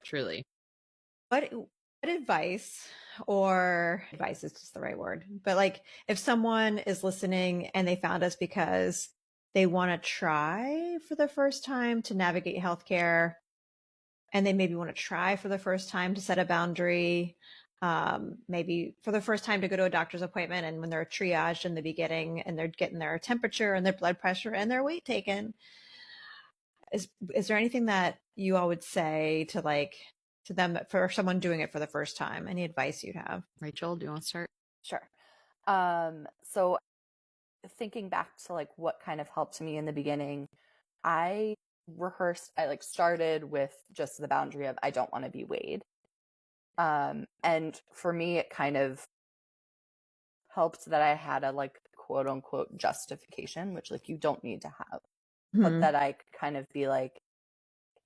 Truly. What advice, or advice is just the right word, but like if someone is listening and they found us because they want to try for the first time to navigate healthcare, and they maybe want to try for the first time to set a boundary, maybe for the first time to go to a doctor's appointment, and when they're triaged in the beginning and they're getting their temperature and their blood pressure and their weight taken, is there anything that you all would say to to them for someone doing it for the first time? Any advice you'd have? Rachel, do you want to start? Sure. So thinking back to like what kind of helped me in the beginning, I like started with just the boundary of I don't want to be weighed. And for me, it kind of helped that I had a like quote unquote justification, which like you don't need to have, but that I could kind of be like,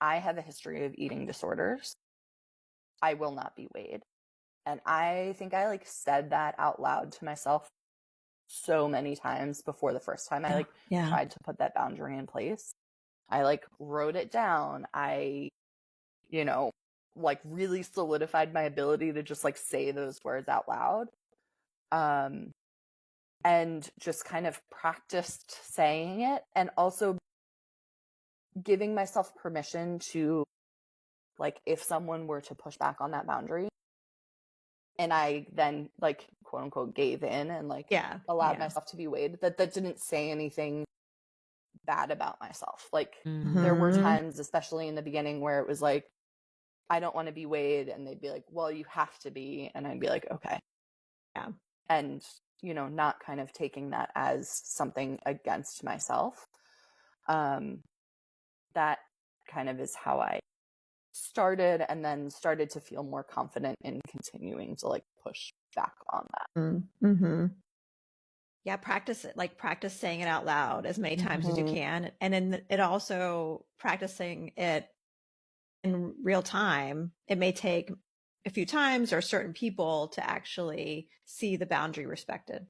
I have a history of eating disorders. I will not be weighed. And I think I like said that out loud to myself so many times before the first time I tried to put that boundary in place. I like wrote it down. I, like really solidified my ability to just like say those words out loud. And just kind of practiced saying it, and also giving myself permission to, like, if someone were to push back on that boundary and I then like quote unquote gave in and like allowed myself to be weighed, that didn't say anything bad about myself. Like there were times, especially in the beginning, where it was like, I don't want to be weighed, and they'd be like, well, you have to be, and I'd be like, okay. Yeah. And not kind of taking that as something against myself. That kind of is how I started, and then started to feel more confident in continuing to like push back on that. Yeah, practice it. Like practice saying it out loud as many times as you can, and then it also practicing it in real time. It may take a few times or certain people to actually see the boundary respected.